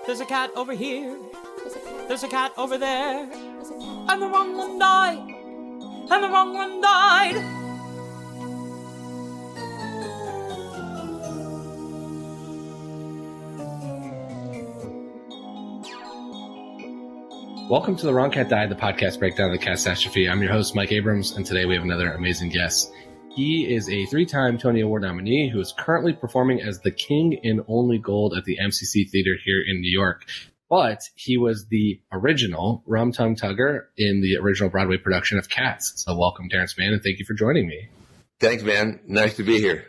There's a cat over here. There's a cat over there. And the wrong one died. And the wrong one died. Welcome to The Wrong Cat Died, the podcast breakdown of the catastrophe. I'm your host, Mike Abrams, and today we have another amazing guest. He is a 3-time Tony Award nominee who is currently performing as the King in Only Gold at the MCC Theater here in New York. But he was the original Rum Tum Tugger in the original Broadway production of Cats. So welcome, Terrence Mann, and thank you for joining me. Thanks, man. Nice to be here.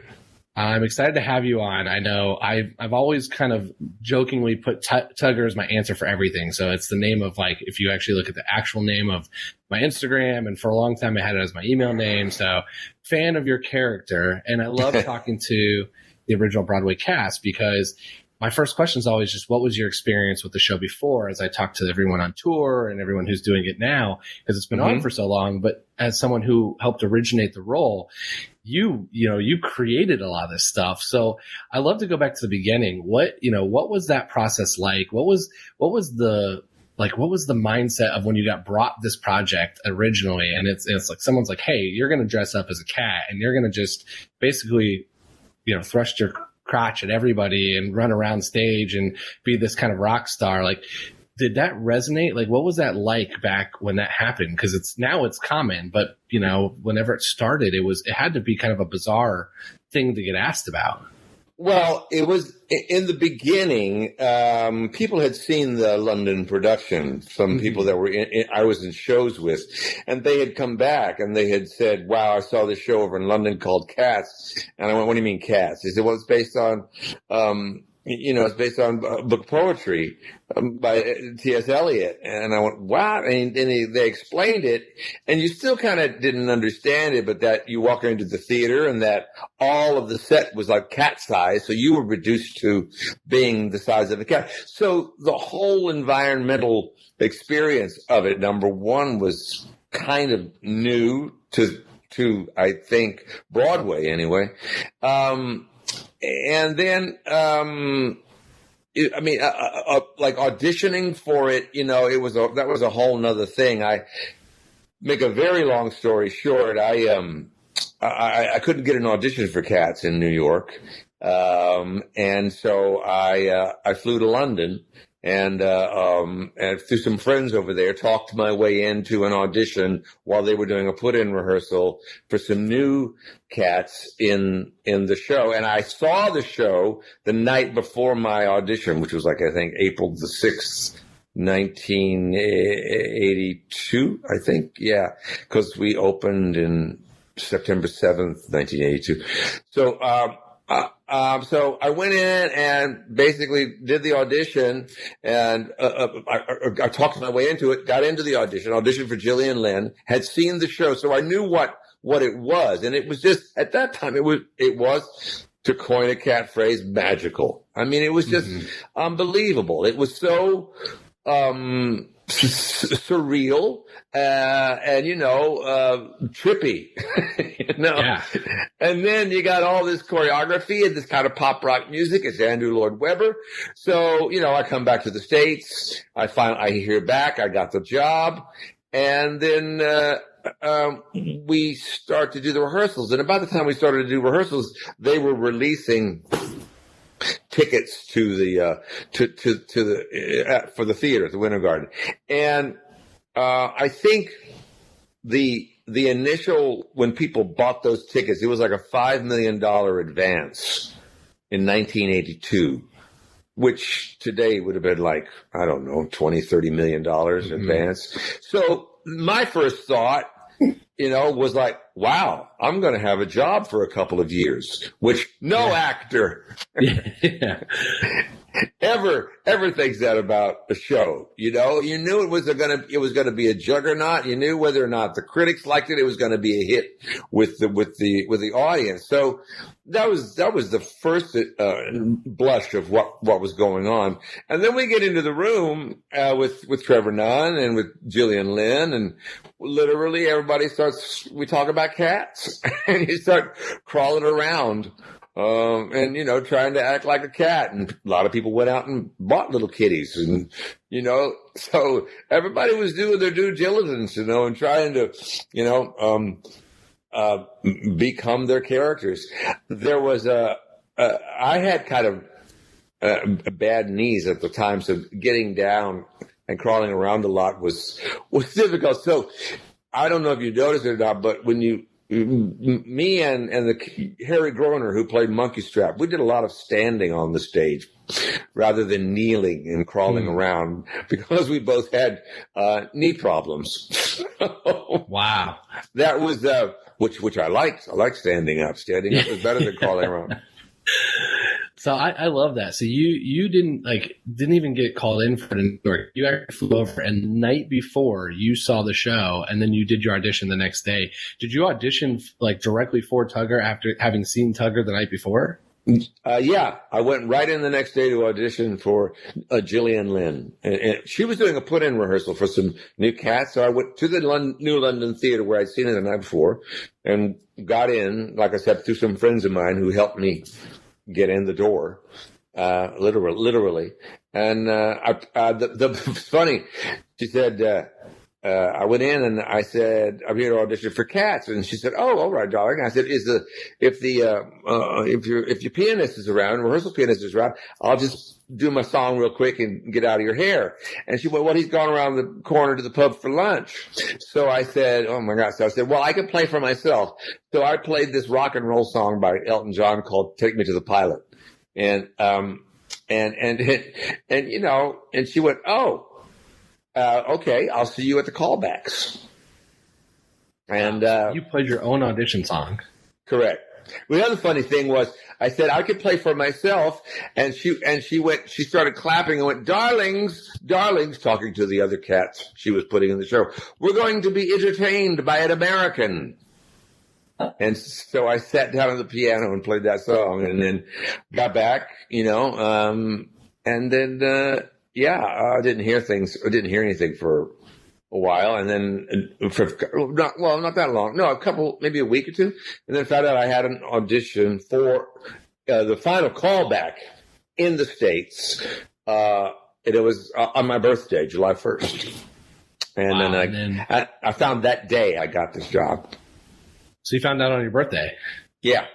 I'm excited to have you on. I know I've always kind of jokingly put Tugger as my answer for everything. So it's the name of, like, if you actually look at the actual name of my Instagram, and for a long time I had it as my email name. So fan of your character. And I love talking to the original Broadway cast because my first question is always just, what was your experience with the show before? As I talk to everyone on tour and everyone who's doing it now, because it's been on for so long. But as someone who helped originate the role, you created a lot of this stuff. So I love to go back to the beginning. What was that process like? What was the mindset of when you got brought this project originally? And it's like someone's like, hey, you're going to dress up as a cat and you're going to just basically, thrust your crotch at everybody and run around stage and be this kind of rock star. Like, did that resonate? Like, what was that like back when that happened? Because it's common, but whenever it started, it had to be kind of a bizarre thing to get asked about. Well, it was in the beginning. People had seen the London production. Some people that were I was in shows with, and they had come back and they had said, "Wow, I saw this show over in London called Cats." And I went, "What do you mean Cats?" He said, "Well, it's based on." It's based on book poetry by T.S. Eliot. And I went, wow. And then they explained it, and you still kind of didn't understand it, but that you walk into the theater and that all of the set was like cat size. So you were reduced to being the size of a cat. So the whole environmental experience of it, number one, was kind of new to I think, Broadway anyway. And then, like auditioning for it, that was a whole nother thing. I make a very long story short. I couldn't get an audition for Cats in New York. And so I flew to London and through some friends over there, talked my way into an audition while they were doing a put-in rehearsal for some new cats in the show. And I saw the show the night before my audition, which was like, I think, April the 6th, 1982, I think. Yeah, because we opened in September 7th, 1982. So I went in and basically did the audition, and I talked my way into it, got into the auditioned for Gillian Lynn, had seen the show, so I knew what it was. And it was just, at that time, it was, to coin a cat phrase, magical. I mean, it was just unbelievable. It was so surreal, and trippy, Yeah. And then you got all this choreography and this kind of pop rock music. It's Andrew Lloyd Webber. So, I come back to the States. I hear back. I got the job. And then, we start to do the rehearsals. And about the time we started to do rehearsals, they were releasing tickets to the for the theater at the Winter Garden. And I think the initial, when people bought those tickets, it was like a $5 million advance in 1982, which today would have been like, I don't know, $20-30 million advance. So my first thought, was like, wow, I'm going to have a job for a couple of years, which no actor ever thinks that about a show. You knew it was going to be a juggernaut. You knew whether or not the critics liked it. It was going to be a hit with the audience. So that was the first blush of what was going on. And then we get into the room with Trevor Nunn and with Gillian Lynn, and literally everybody we talk about cats, and you start crawling around and, trying to act like a cat. And a lot of people went out and bought little kitties. And, so everybody was doing their due diligence, and trying to, become their characters. There was I had kind of bad knees at the time, so getting down and crawling around a lot was difficult. So I don't know if you noticed it or not, but when me and the Harry Groener, who played Monkey Strap, we did a lot of standing on the stage rather than kneeling and crawling around, because we both had knee problems. Wow. That was which I liked. I liked standing up. Standing up is better than crawling around. So I love that. So you didn't even get called in for the story. You actually flew over, and the night before you saw the show, and then you did your audition the next day. Did you audition directly for Tugger after having seen Tugger the night before? Yeah, I went right in the next day to audition for Gillian Lynn, and she was doing a put-in rehearsal for some new cats. So I went to the New London Theater where I'd seen it the night before, and got in, like I said, through some friends of mine who helped me get in the door, literally. And it's funny. She said, I went in and I said, I'm here to audition for cats. And she said, oh, all right, darling. I said, if your pianist is around, rehearsal pianist is around, I'll just do my song real quick and get out of your hair. And she went, well, he's gone around the corner to the pub for lunch. So I said, oh my gosh. So I said, well, I can play for myself. So I played this rock and roll song by Elton John called Take Me to the Pilot. And she went, oh, okay, I'll see you at the callbacks. And you played your own audition song. Correct. Well, the other funny thing was, I said I could play for myself, and she started clapping and went, darlings, talking to the other cats she was putting in the show. We're going to be entertained by an American. And so I sat down on the piano and played that song, and then got back, and then I didn't hear anything for a while, and then not that long. No, maybe a week or two, and then found out I had an audition for the final callback in the States. And it was on my birthday, July 1st, and I found that day I got this job. So you found out on your birthday? Yeah.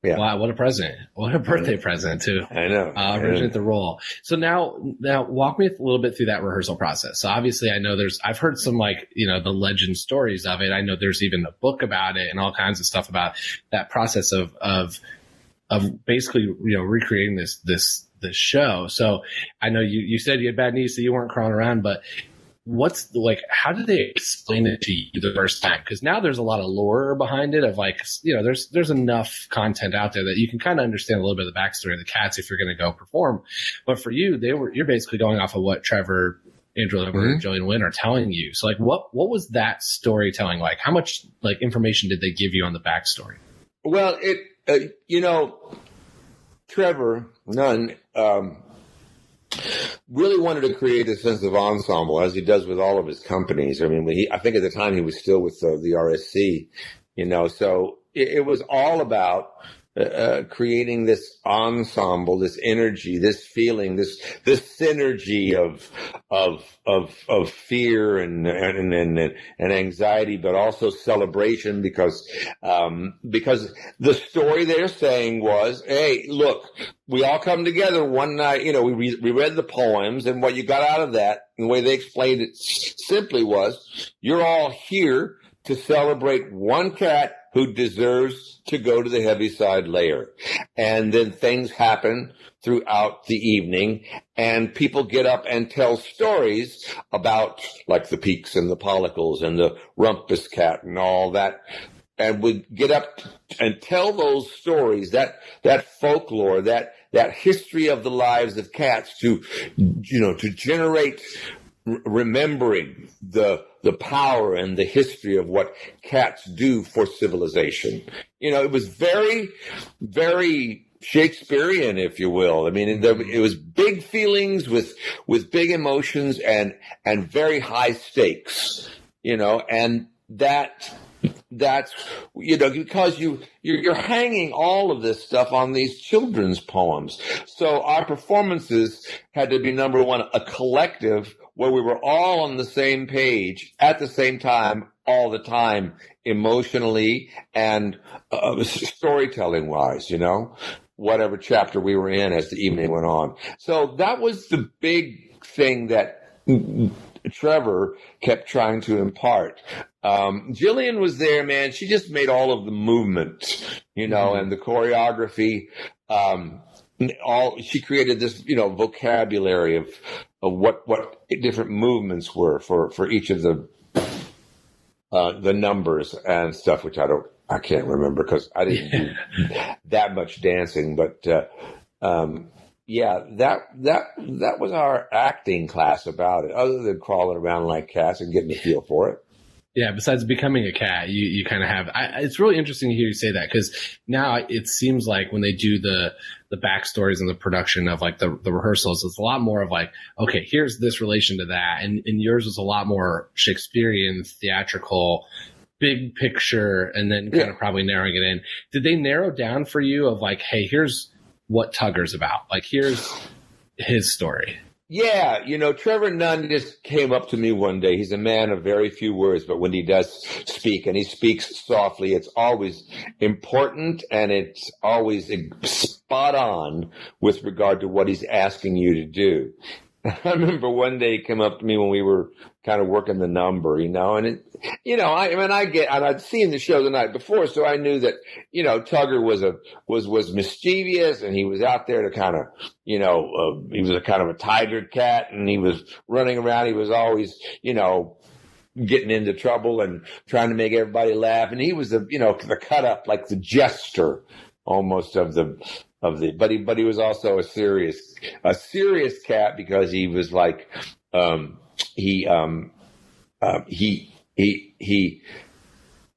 Yeah. Wow, what a present. What a birthday present, too. I know. Originate the role. So now walk me a little bit through that rehearsal process. So obviously I know I've heard some the legend stories of it. I know there's even a book about it and all kinds of stuff about that process of basically, recreating this show. So I know you said you had bad knees, so you weren't crawling around, but how did they explain it to you the first time? Because now there's a lot of lore behind it of there's enough content out there that you can kind of understand a little bit of the backstory of the cats if you're going to go perform. But for you, you're basically going off of what Trevor, Andrew Lloyd Webber, and Gillian Lynn are telling you. So what was that storytelling like? How much information did they give you on the backstory? Well, Trevor Nunn, really wanted to create a sense of ensemble, as he does with all of his companies. I mean, I think at the time he was still with the RSC, so it was all about creating this ensemble, this energy, this feeling, this synergy of fear and anxiety, but also celebration, because the story they're saying was, hey, look, we all come together one night, we read the poems, and what you got out of that, and the way they explained it simply was, you're all here to celebrate one cat who deserves to go to the Heaviside Layer. And then things happen throughout the evening, and people get up and tell stories about, the Peaks and the Pollicles and the Rumpus Cat and all that. And we get up and tell those stories, that folklore, that history of the lives of cats to generate remembering the power and the history of what cats do for civilization. It was very, very Shakespearean, if you will. I mean, it was big feelings with big emotions and very high stakes, and that that's, because you're hanging all of this stuff on these children's poems. So our performances had to be, number one, a collective where we were all on the same page at the same time, all the time, emotionally and storytelling wise, whatever chapter we were in as the evening went on. So that was the big thing that Trevor kept trying to impart. Jillian was there, man. She just made all of the movement, and the choreography. She created this, vocabulary of what different movements were for each of the numbers and stuff, which I can't remember because I didn't do that much dancing, but yeah, that was our acting class about it, other than crawling around like cats and getting a feel for it. Yeah, besides becoming a cat, you kind of have. It's really interesting to hear you say that, because now it seems like when they do the backstories and the production of like the rehearsals, it's a lot more of like, okay, here's this relation to that, and yours was a lot more Shakespearean, theatrical, big picture, and then kind of probably narrowing it in. Did they narrow down for you of like, hey, here's what Tugger's about, like here's his story? Yeah, Trevor Nunn just came up to me one day. He's a man of very few words, but when he does speak, and he speaks softly, it's always important and it's always spot on with regard to what he's asking you to do. I remember one day he came up to me when we were kind of working the number, and I'd seen the show the night before, so I knew that, Tugger was mischievous, and he was out there to kind of, he was a kind of a tiger cat, and he was running around. He was always, getting into trouble and trying to make everybody laugh. And he was the cut up, like the jester almost but he was also a serious cat, because he was like, he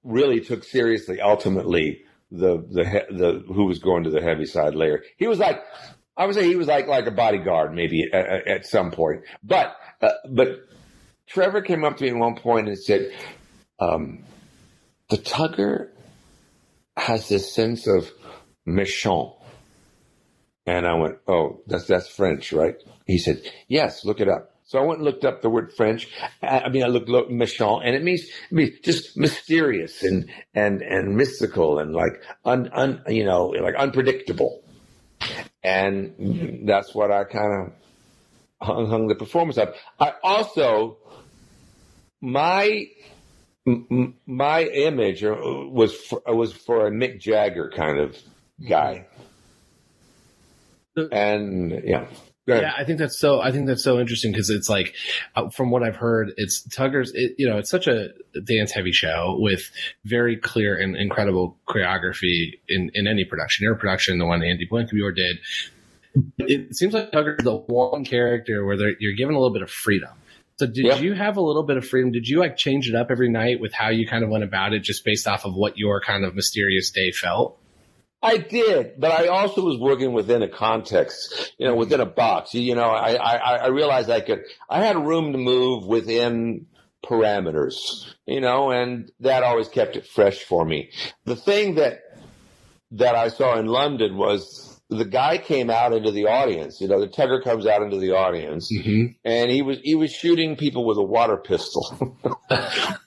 really took seriously ultimately the who was going to the heavy side layer. He was like, I would say he was like a bodyguard maybe at some point, but Trevor came up to me at one point and said, the Tugger has this sense of méchant. And I went, oh, that's French, right? He said, yes, look it up. So I went and looked up the word French. I looked méchant, and it means just mysterious and mystical and like like unpredictable. And that's what I kind of hung the performance up. I also, my image was for a Mick Jagger kind of guy. And yeah. Yeah, I think that's so interesting, because it's like, from what I've heard, it's Tugger's, it's such a dance heavy show with very clear and incredible choreography in any production. Your production, the one Andy Blankenbuehler did, it seems like Tugger's the one character where you're given a little bit of freedom. So did you have a little bit of freedom? Did you like change it up every night with how you kind of went about it, just based off of what your kind of mysterious day felt? I did, but I also was working within a context, within a box. I realized I had room to move within parameters, and that always kept it fresh for me. The thing that I saw in London was the guy came out into the audience. The Tugger comes out into the audience, and he was shooting people with a water pistol,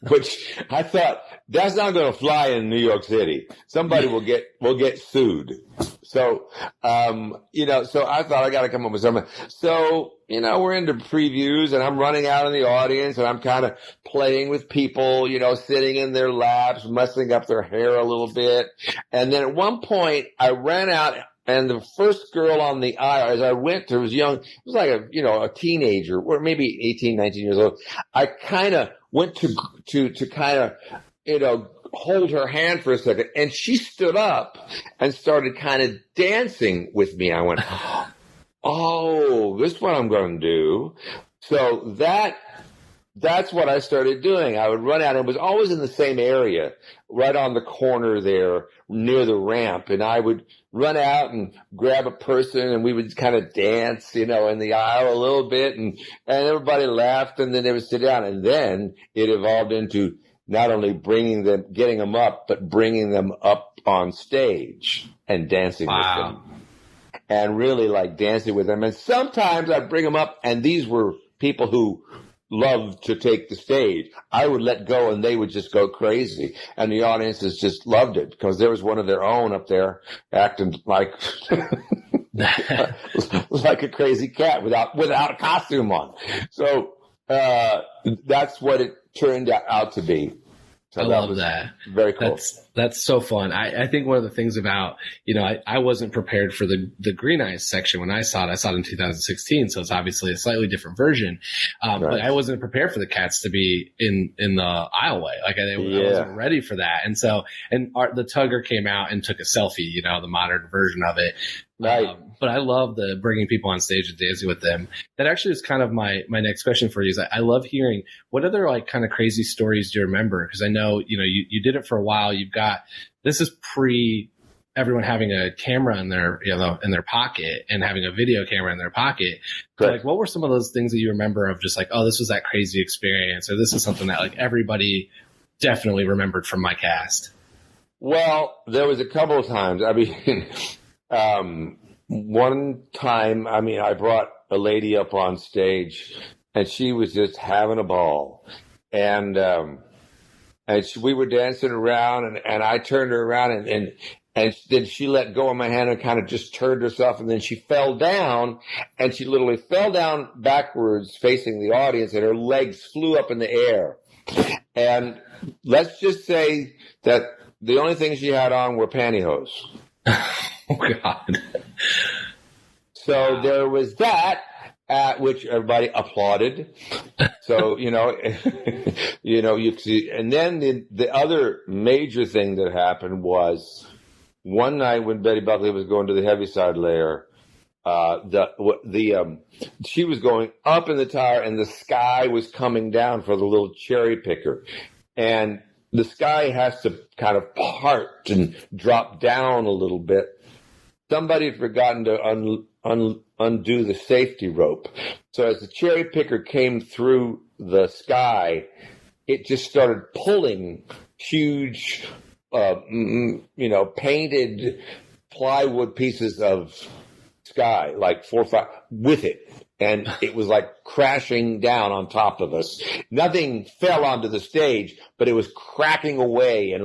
which I thought, that's not going to fly in New York City. Somebody will get sued. So, so I thought I got to come up with something. So, we're into previews, and I'm running out in the audience, and I'm kind of playing with people, sitting in their laps, messing up their hair a little bit. And then at one point I ran out, and the first girl on the aisle, as I went to, was young. It was like a teenager, or maybe 18, 19 years old. I kind of went to kind of, hold her hand for a second, and she stood up and started kind of dancing with me. I went, oh, this is what I'm going to do. So that's what I started doing. I would run out, and it was always in the same area, right on the corner there near the ramp. And I would run out and grab a person, and we would kind of dance, in the aisle a little bit, and everybody laughed, and then they would sit down. And then it evolved into, not only getting them up, but bringing them up on stage and dancing with them. And really like dancing with them. And sometimes I'd bring them up, and these were people who loved to take the stage. I would let go and they would just go crazy. And the audiences just loved it because there was one of their own up there acting like like a crazy cat without a costume on. So that's what it turned out to be. So I love that. Very cool. That's so fun. I think one of the things about, I wasn't prepared for the Green Eyes section when I saw it. I saw it in 2016, so it's obviously a slightly different version. But I wasn't prepared for the cats to be in the aisleway. Like I wasn't ready for that. And so, the Tugger came out and took a selfie, the modern version of it. Right. But I love the bringing people on stage and dancing with them. That actually is kind of my next question for you. Is I love hearing what other like kind of crazy stories do you remember? Because I know you did it for a while. You've got this is pre everyone having a camera in their in their pocket and having a video camera in their pocket. So, like, what were some of those things that you remember of just like, oh, this was that crazy experience, or this is something that like everybody definitely remembered from my cast? Well, there was a couple of times. I mean. One time, I brought a lady up on stage and she was just having a ball. And we were dancing around and I turned her around and then she let go of my hand and kind of just turned herself, and then she fell down, and she literally fell down backwards facing the audience, and her legs flew up in the air. And let's just say that the only thing she had on were pantyhose. Oh God! So there was that, at which everybody applauded. So you see. And then the other major thing that happened was one night when Betty Buckley was going to the Heaviside Layer. She was going up in the tower, and the sky was coming down for the little cherry picker, and the sky has to kind of part and drop down a little bit. Somebody had forgotten to undo the safety rope. So as the cherry picker came through the sky, it just started pulling huge, painted plywood pieces of sky, like 4 or 5, with it. And it was like crashing down on top of us. Nothing fell onto the stage, but it was cracking away and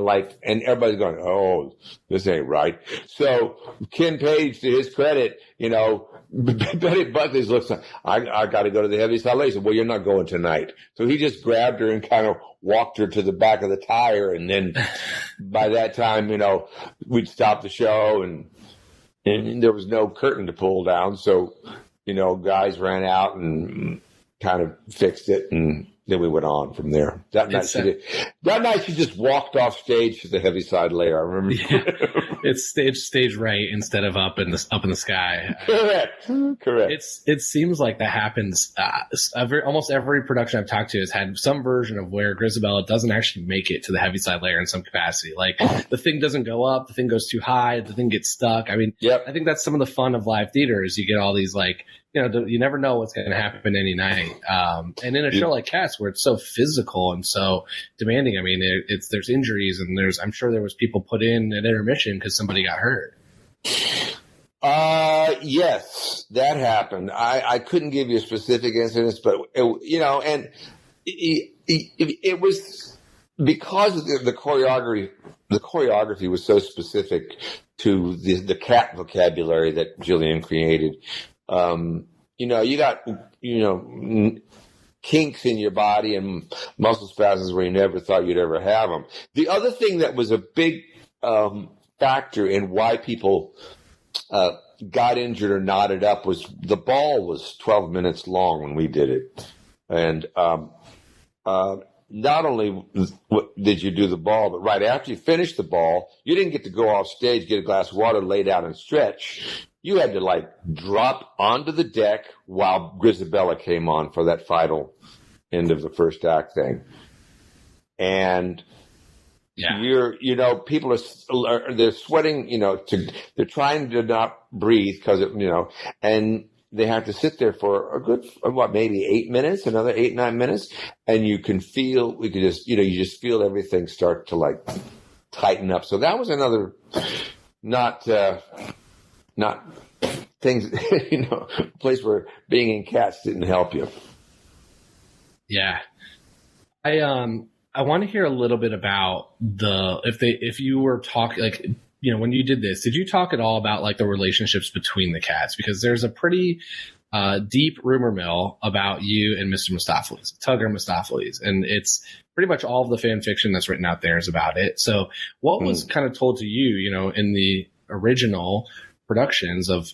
everybody's going, oh, this ain't right. So Ken Page, to his credit, Betty Buckley's looks like, I got to go to the Heaviside Layer. He said, well, you're not going tonight. So he just grabbed her and kind of walked her to the back of the tire. And then by that time, we'd stop the show and there was no curtain to pull down. So, guys ran out and kind of fixed it, and then we went on from there. That night she just walked off stage to the Heaviside Layer. I remember. It's stage right instead of up in the sky. Correct. It seems like that happens. Almost every production I've talked to has had some version of where Grisabella doesn't actually make it to the Heaviside Layer in some capacity. Like the thing doesn't go up, the thing goes too high, the thing gets stuck. I mean, I think that's some of the fun of live theater is you get all these you never know what's going to happen any night. And in a show like Cats, where it's so physical and so demanding, I mean, there's injuries, and I'm sure there was people put in at intermission because somebody got hurt. Yes, that happened. I couldn't give you specific incidents, but it was because the choreography. The choreography was so specific to the cat vocabulary that Jillian created. You got, kinks in your body and muscle spasms where you never thought you'd ever have them. The other thing that was a big factor in why people got injured or knotted up was the ball was 12 minutes long when we did it. And not only did you do the ball, but right after you finished the ball, you didn't get to go off stage, get a glass of water, lay down and stretch. You had to drop onto the deck while Grisabella came on for that final end of the first act thing. And people they're sweating, they're trying to not breathe because and they have to sit there for a good, maybe 8 minutes, another 8, 9 minutes. And you can just feel everything start to like tighten up. So that was another, not things, place where being in Cats didn't help you. Yeah. I want to hear a little bit about if you were talking, like, when you did this, did you talk at all about like the relationships between the cats? Because there's a pretty deep rumor mill about you and Mr. Mistopheles, Tugger Mistopheles, and it's pretty much all of the fan fiction that's written out there is about it. So what was kind of told to you, in the original productions of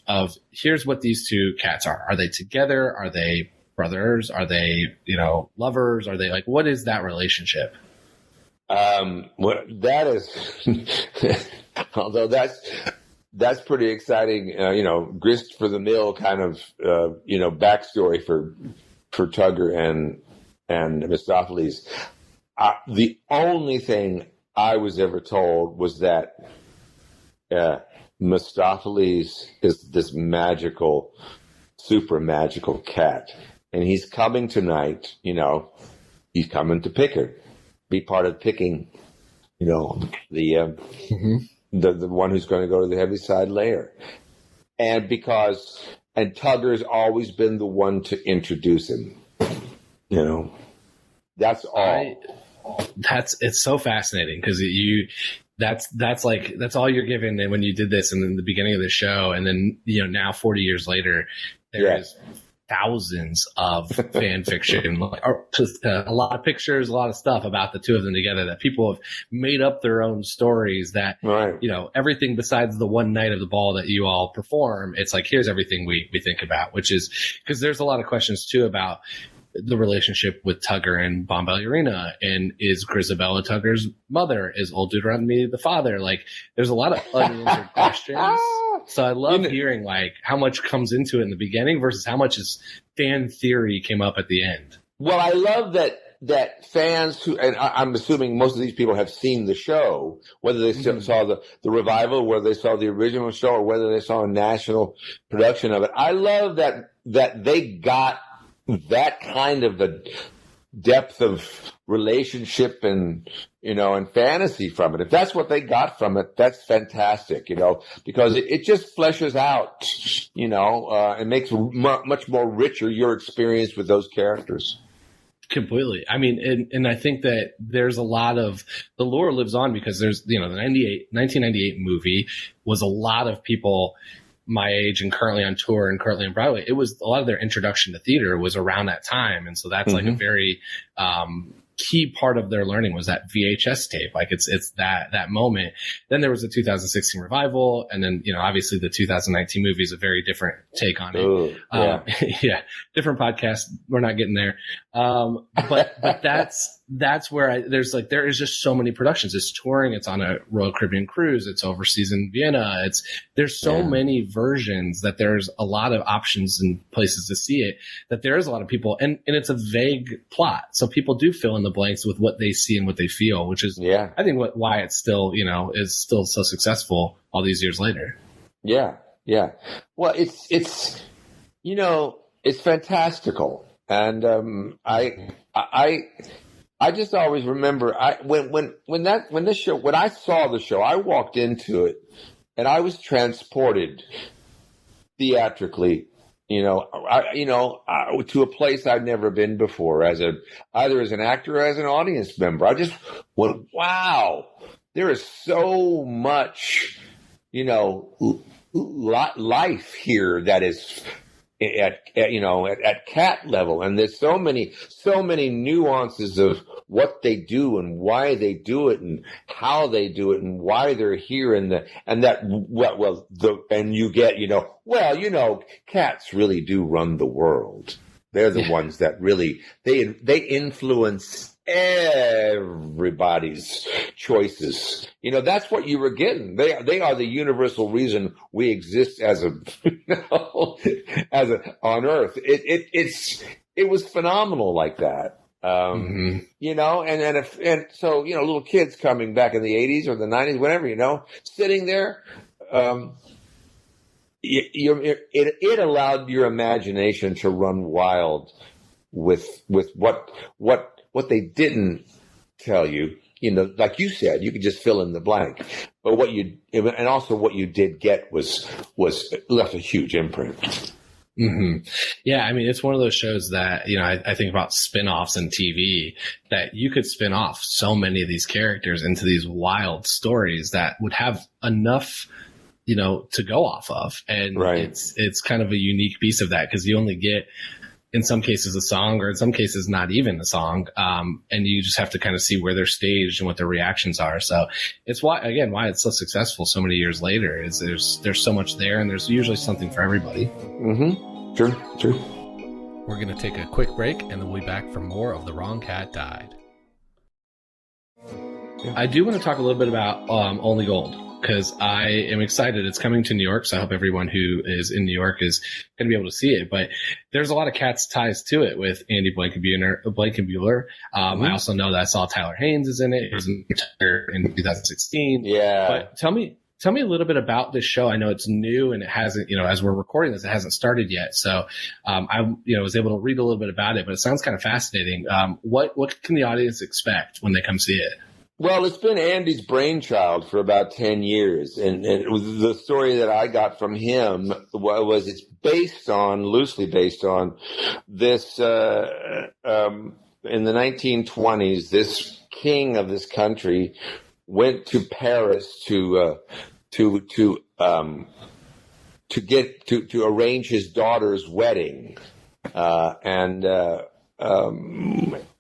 here's what these two cats are? Are they together? Are they brothers? Are they, lovers? Are they like, what is that relationship? That is, although that's pretty exciting, grist for the mill kind of, backstory for Tugger and Mistopheles. The only thing I was ever told was that, Mistopheles is this magical, super magical cat. And he's coming tonight, he's coming to pick her, be part of picking, the one who's going to go to the Heaviside Lair. And Tugger's always been the one to introduce him, that's all. It's so fascinating because that's all you're given when you did this and in the beginning of the show. And then, now 40 years later, there is thousands of fan fiction, or just a lot of pictures, a lot of stuff about the two of them together that people have made up their own stories that, everything besides the one night of the ball that you all perform, it's like, here's everything we think about, which is because there's a lot of questions too about the relationship with Tugger and Bomb Ballerina, and is Grisabella Tugger's mother? Is Old Deuteronomy the father? Like, there's a lot of unanswered questions. So I love hearing like how much comes into it in the beginning versus how much is fan theory came up at the end. Well, I love that fans who, and I'm assuming most of these people have seen the show, whether they saw the revival, whether they saw the original show, or whether they saw a national production of it. I love that they got that kind of a depth of relationship and, and fantasy from it. If that's what they got from it, that's fantastic, because it just fleshes out, and makes much more richer your experience with those characters. Completely. I mean, and I think that there's a lot of the lore lives on because there's, the 1998 movie was a lot of people my age and currently on tour and currently on Broadway. It was a lot of their introduction to theater was around that time. And so that's like a very, key part of their learning was that VHS tape. Like it's that moment. Then there was the 2016 revival. And then, obviously the 2019 movie is a very different take on it. Ooh, yeah. Different podcast. We're not getting there. But that's where there is just so many productions. It's touring. It's on a Royal Caribbean cruise. It's overseas in Vienna. There's so many versions that there's a lot of options and places to see it, that there is a lot of people and it's a vague plot. So people do fill in the blanks with what they see and what they feel, which is, I think why it's still, is still so successful all these years later. Yeah. Yeah. Well, it's fantastical. And, I just always remember when I saw the show, I walked into it and I was transported theatrically, to a place I'd never been before either as an actor or as an audience member. I just went, wow, there is so much, life here that is at cat level, and there's so many nuances of what they do and why they do it and how they do it and why they're here and you get cats really do run the world. They're the ones that really they influence everybody's choices. That's what you were getting. They are the universal reason we exist on Earth. It was phenomenal like that. And so little kids coming back in the 80s or the 90s, whatever, sitting there, it allowed your imagination to run wild with what they didn't tell you. You know, like you said, you could just fill in the blank. But what you did get was left a huge imprint. Mm-hmm. Yeah, I mean, it's one of those shows that, you know, I think about spin-offs in TV, that you could spin off so many of these characters into these wild stories that would have enough, you know, to go off of. And it's kind of a unique piece of that, because you only get, in some cases, a song, or in some cases not even a song. And you just have to kind of see where they're staged and what their reactions are. So it's why it's so successful so many years later, is there's so much there, and there's usually something for everybody. Mm-hmm. True. We're going to take a quick break, and then we'll be back for more of The Wrong Cat Died. I do want to talk a little bit about Only Gold, because I am excited. It's coming to New York, so I hope everyone who is in New York is going to be able to see it. But there's a lot of Cats ties to it with Andy Blankenbuehler. I also know that I saw Tyler Haynes is in it. He was in 2016. Yeah. But tell me a little bit about this show. I know it's new, and it hasn't, you know, as we're recording this, it hasn't started yet. So I was able to read a little bit about it, but it sounds kind of fascinating. What can the audience expect when they come see it? Well, it's been Andy's brainchild for about 10 years. And it was the story that I got from him was it's loosely based on this, in the 1920s, this king of this country went to Paris to arrange his daughter's wedding,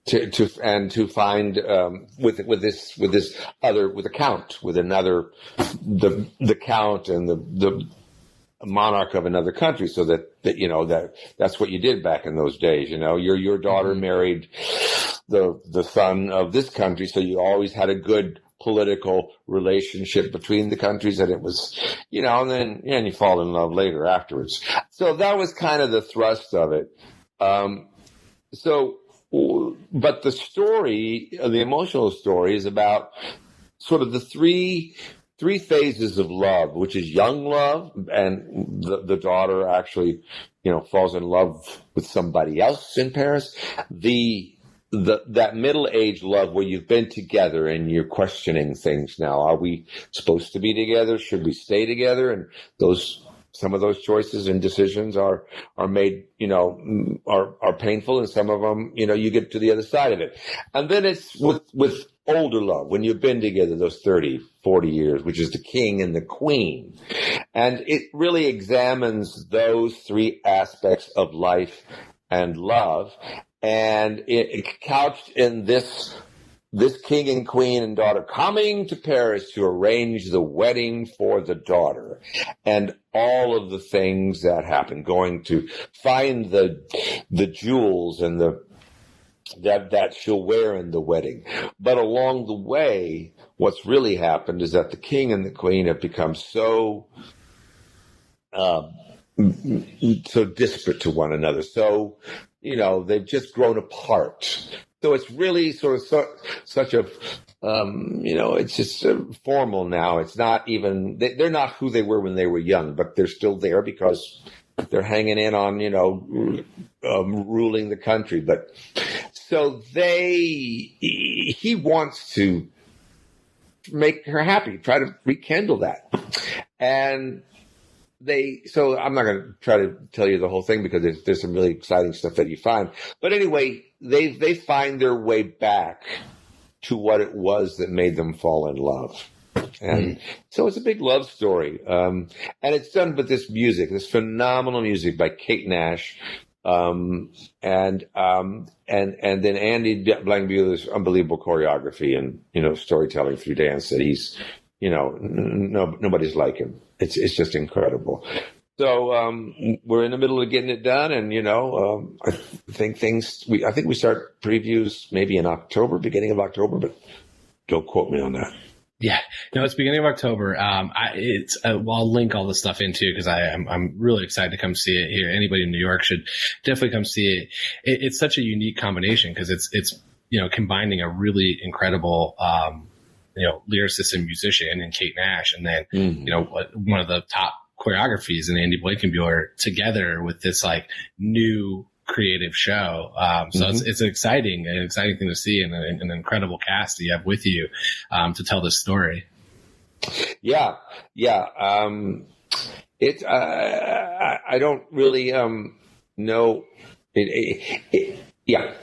to find the count and the monarch of another country, so that's what you did back in those days. You know, your daughter married the son of this country, so you always had a good political relationship between the countries, and it was, you know, and then you fall in love later afterwards. So that was kind of the thrust of it. But the story, the emotional story, is about sort of the three phases of love, which is young love, and the daughter actually, you know, falls in love with somebody else in Paris. That middle-aged love where you've been together and you're questioning things now. Are we supposed to be together? Should we stay together? And some of those choices and decisions are made, you know, are painful, and some of them, you know, you get to the other side of it. And then it's with older love, when you've been together those 30, 40 years, which is the king and the queen. And it really examines those three aspects of life and love. And it couched in this king and queen and daughter coming to Paris to arrange the wedding for the daughter, and all of the things that happen, going to find the jewels and that she'll wear in the wedding. But along the way, what's really happened is that the king and the queen have become so disparate to one another. So, you know, they've just grown apart. So it's really sort of such a, you know, it's just formal now. It's not even, they're not who they were when they were young, but they're still there because they're hanging in on, you know, ruling the country. But so he wants to make her happy, try to rekindle that. And so I'm not going to try to tell you the whole thing, because there's some really exciting stuff that you find. But anyway, they find their way back to what it was that made them fall in love. And so it's a big love story. And it's done with this music, this phenomenal music by Kate Nash. And then Andy Blankenbuehler's unbelievable choreography and, you know, storytelling through dance that he's, you know, nobody's like him. It's just incredible. So we're in the middle of getting it done, and you know, I think we start previews maybe in October, beginning of October, but don't quote me on that. Yeah, no, it's beginning of October. I'll link all this stuff in too, because I'm really excited to come see it here. Anybody in New York should definitely come see it. It's such a unique combination, because it's you know, combining a really incredible you know, lyricist and musician in Kate Nash, and then you know, one of the top choreographies and Andy Blankenbuehler together with this like new creative show. So it's an exciting thing to see, and an incredible cast that you have with you to tell this story. Yeah. It's I don't really know. Yeah.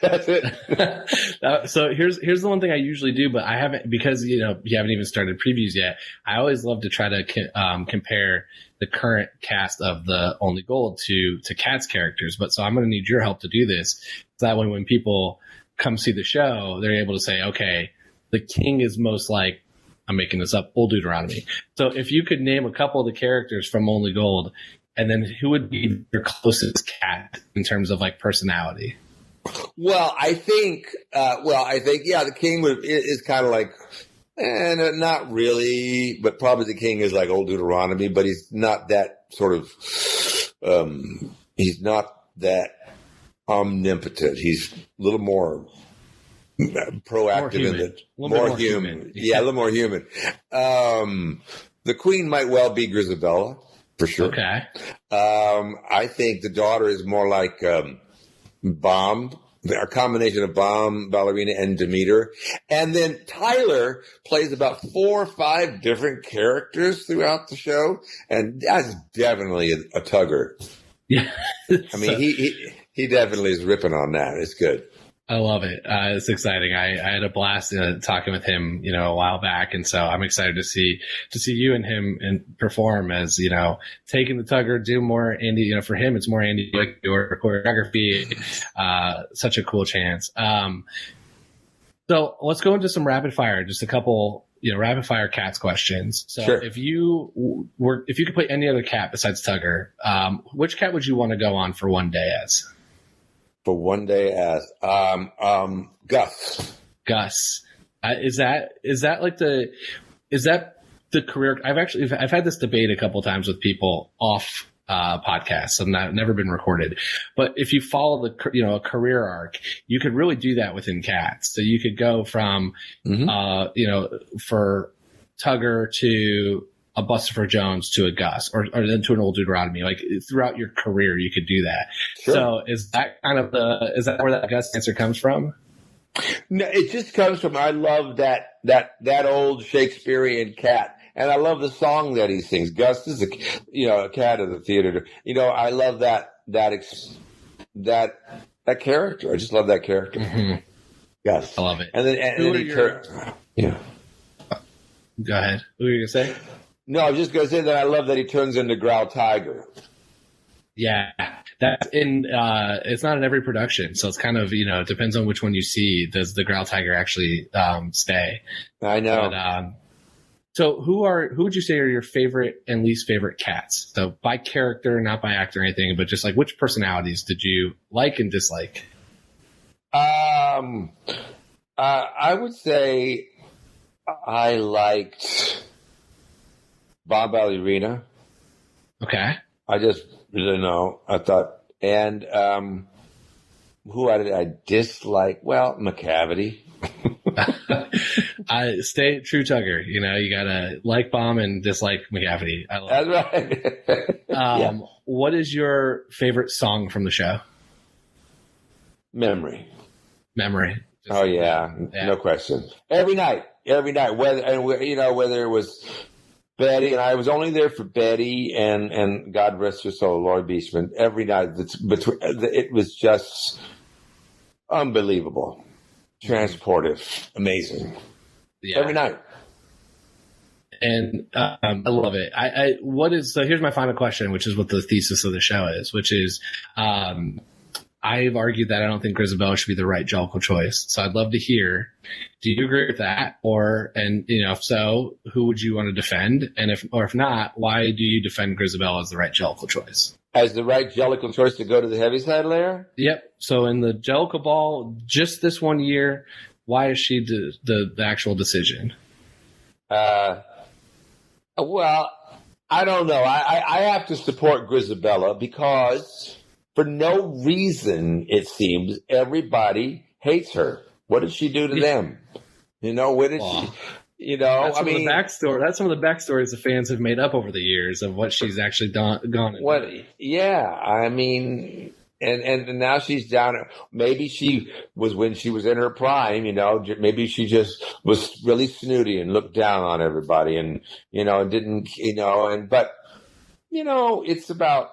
That's it. So here's the one thing I usually do, but I haven't, because you haven't even started previews yet. I always love to try to compare the current cast of the Only Gold to Kat's characters. But so I'm going to need your help to do this, so that when people come see the show, they're able to say, okay, the king is most like, I'm making this up, Old Deuteronomy. So if you could name a couple of the characters from Only Gold, and then who would be your closest Kat in terms of like personality? Well, I think, the king is kind of like, not really, but probably the king is like Old Deuteronomy, but he's not that sort of, he's not that omnipotent. He's a little more proactive, more human. Yeah, a little more human. The queen might well be Grisabella, for sure. Okay. I think the daughter is more like, Bomb, a combination of Bomb, Ballerina, and Demeter. And then Tyler plays about 4 or 5 different characters throughout the show. And that's definitely a Tugger. Yeah. I mean, he definitely is ripping on that. It's good. I love it. It's exciting. I had a blast talking with him, a while back. And so I'm excited to see you and him and perform as, taking the Tugger, do more Andy, for him, it's more Andy or choreography. Such a cool chance. So let's go into some rapid fire, just a couple, rapid fire Cats questions. So sure. If you could play any other cat besides Tugger, which cat would you want to go on for one day as? For one day as Gus. Gus. Is that the career? I've had this debate a couple times with people off podcasts. I've never been recorded, but if you follow a career arc, you could really do that within Cats. So you could go from for Tugger to a Buster Jones to a Gus, or then to an Old Deuteronomy. Like throughout your career, you could do that. Sure. So is that where that Gus answer comes from? No, it just comes from, I love that old Shakespearean cat. And I love the song that he sings. Gus is a cat of the theater. I love that character. I just love that character. Mm-hmm. Gus. I love it. And then he turns. Yeah. Go ahead. What were you going to say? No, I was just going to say that I love that he turns into Growl Tiger. Yeah, that's it's not in every production. So it's kind of, it depends on which one you see. Does the Growl Tiger actually stay? I know. But, so who would you say are your favorite and least favorite cats? So by character, not by actor or anything, but just like which personalities did you like and dislike? I would say I liked Bob Ballerina. Okay. I just didn't know. I thought, and who did I dislike? Well, McCavity. I stay true Tugger. You gotta like Bomb and dislike McCavity. I love That's right. Yeah. What is your favorite song from the show? Memory. Just, Oh yeah, no question. Every night, whether it was Betty, and I was only there for Betty and God rest her soul, Laurie Beachman. Every night, it was just unbelievable, transportive, amazing. Yeah. Every night. And I love it. So here's my final question, which is what the thesis of the show is, which is I've argued that I don't think Grisabella should be the right Jellicle choice. So I'd love to hear, do you agree with that? If so, who would you want to defend? And if not, why do you defend Grisabella as the right Jellicle choice? As the right Jellicle choice to go to the Heaviside layer? Yep. So in the Jellicle Ball, just this one year, why is she the actual decision? Well, I don't know. I have to support Grisabella because for no reason, it seems, everybody hates her. What did she do to them? Where did she? You know, That's some of the backstory. That's some of the backstories the fans have made up over the years of what she's actually gone and done. Yeah, I mean, and now she's down. Maybe she was when she was in her prime. You know, maybe she just was really snooty and looked down on everybody, and and didn't. But it's about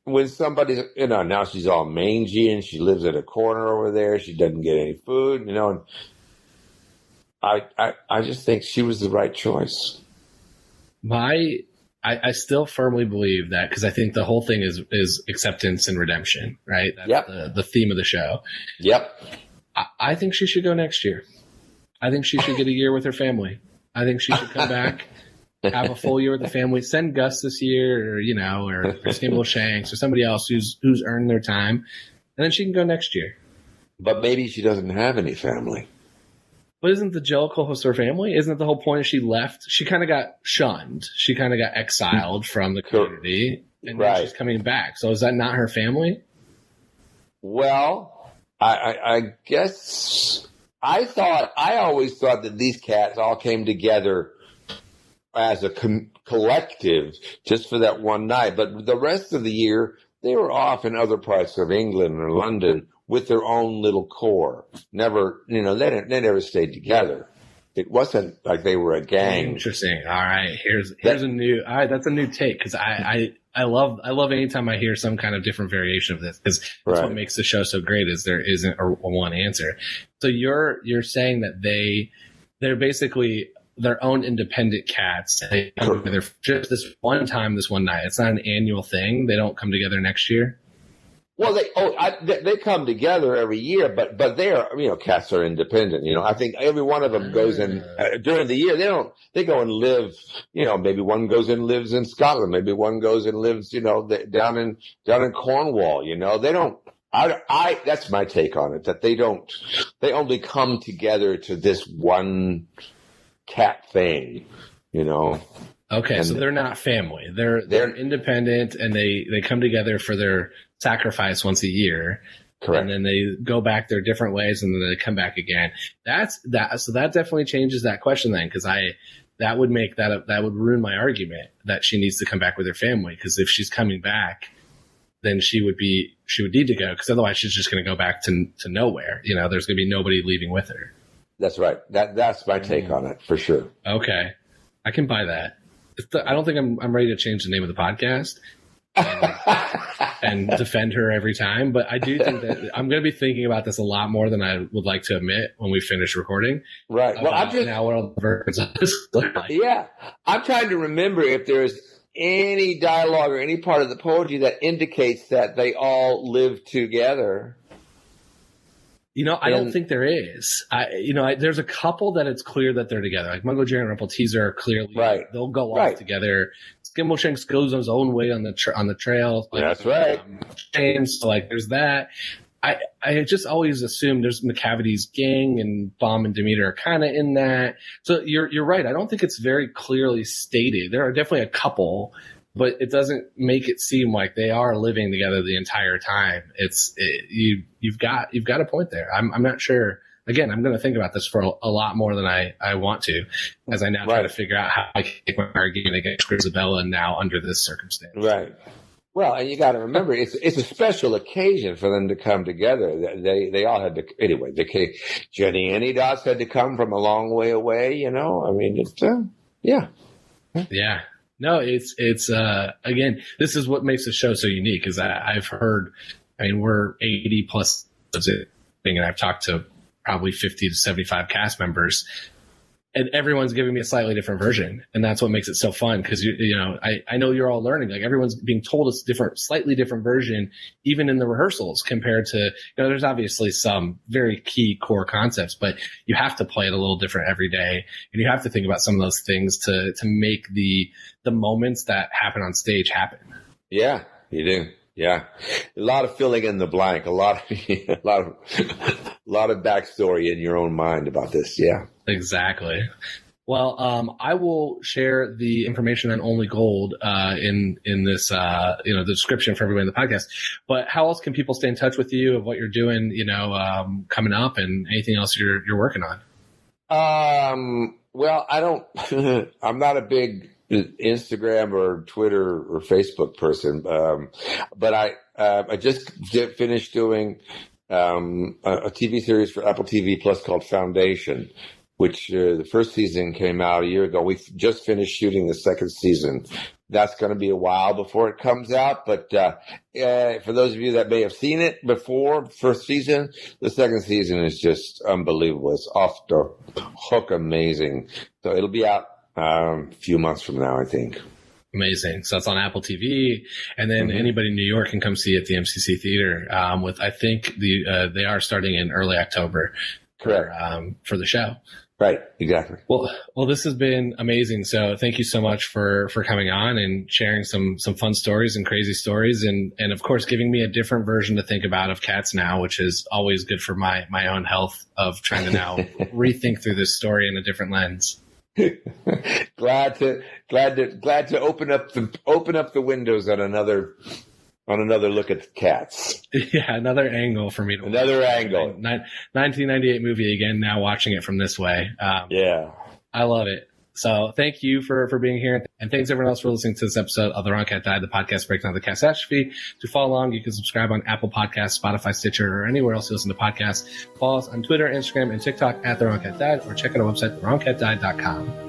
when somebody's now she's all mangy and she lives in a corner over there. She doesn't get any food. And I just think she was the right choice. I still firmly believe that, because I think the whole thing is acceptance and redemption, right? That's the theme of the show. Yep. I think she should go next year. I think she should get a year with her family. I think she should come back, have a full year with the family. Send Gus this year, or Christine Shanks, or somebody else who's earned their time, and then she can go next year. But maybe she doesn't have any family. But isn't the Jellicle host her family? Isn't it the whole point? She left. She kind of got shunned. She kind of got exiled from the community, and now she's coming back. So is that not her family? Well, I guess I always thought that these cats all came together as a collective just for that one night. But the rest of the year, they were off in other parts of England or London with their own little core. Never, they never stayed together. It wasn't like they were a gang. Interesting. All right. Here's a new, all right. That's a new take. Cause I love anytime I hear some kind of different variation of this, because that's what makes the show so great, is there isn't a one answer. So you're saying that they're basically their own independent cats. They come together just this one time, this one night. It's not an annual thing. They don't come together next year. Well, they come together every year, but they are, cats are independent. I think every one of them goes in during the year. They go and live. Maybe one goes and lives in Scotland. Maybe one goes and lives, down in Cornwall. They don't. That's my take on it. That they only come together to this one cat thing. Okay, so they're not family. They're independent, and they come together for their sacrifice once a year. Correct. And then they go back their different ways, and then they come back again. So that definitely changes that question then, because that would ruin my argument that she needs to come back with her family, because if she's coming back, then she would need to go, because otherwise she's just going to go back to nowhere. There's going to be nobody leaving with her. That's right. That's my take on it, for sure. Okay, I can buy that. I don't think I'm ready to change the name of the podcast and defend her every time, but I do think that I'm going to be thinking about this a lot more than I would like to admit when we finish recording. Right. Well, I'm just now what all the verbs look like. Yeah, I'm trying to remember if there's any dialogue or any part of the poetry that indicates that they all live together. I don't think there is. There's a couple that it's clear that they're together. Like Mungo Jerry and Rumple Teaser are clearly they'll go off together. Skimbleshanks goes on his own way on the trail. That's right. James, so there's that. I just always assumed there's McCavity's gang, and Baum and Demeter are kind of in that. So you're right. I don't think it's very clearly stated. There are definitely a couple, but it doesn't make it seem like they are living together the entire time. You've got a point there. I'm not sure. Again, I'm going to think about this for a lot more than I want to, as I now try to figure out how I can take my argument against Grisabella now under this circumstance. Right. Well, and you got to remember, it's a special occasion for them to come together. They all had to anyway. Jenny and Dots had to come from a long way away. I mean, it's yeah. No, it's again, this is what makes the show so unique, is I've heard, we're 80 plus thing, and I've talked to probably 50 to 75 cast members, and everyone's giving me a slightly different version. And that's what makes it so fun. Cause I know you're all learning, like everyone's being told a slightly different version, even in the rehearsals, compared to, there's obviously some very key core concepts, but you have to play it a little different every day. And you have to think about some of those things to make the moments that happen on stage happen. Yeah, you do. Yeah. A lot of filling in the blank, a lot of backstory in your own mind about this. Yeah. Exactly. Well, I will share the information on Only Gold in this the description for everybody in the podcast. But how else can people stay in touch with you of what you're doing, coming up, and anything else you're working on? Well, I don't. I'm not a big Instagram or Twitter or Facebook person, but I just finished doing a TV series for Apple TV Plus called Foundation, which the first season came out a year ago. We just finished shooting the second season. That's going to be a while before it comes out. But for those of you that may have seen it before, first season, the second season is just unbelievable. It's off the hook amazing. So it'll be out a few months from now, I think. Amazing. So it's on Apple TV, and then anybody in New York can come see it at the MCC Theater. I think they are starting in early October. Correct. For the show. Right, exactly. Well, this has been amazing. So thank you so much for coming on and sharing some fun stories and crazy stories, and of course giving me a different version to think about of cats now, which is always good for my own health of trying to now rethink through this story in a different lens. glad to open up the windows on another look at the cats. Yeah, another angle for me to another watch. angle. 1998 movie again. Now watching it from this way. Yeah, I love it. So thank you for being here, and thanks everyone else for listening to this episode of The Wrong Cat Died, the podcast breakdown of the catastrophe. To follow along, you can subscribe on Apple Podcasts, Spotify, Stitcher, or anywhere else you listen to podcasts. Follow us on Twitter, Instagram, and TikTok at The Wrong Cat Died, or check out our website, thewrongcatdied.com.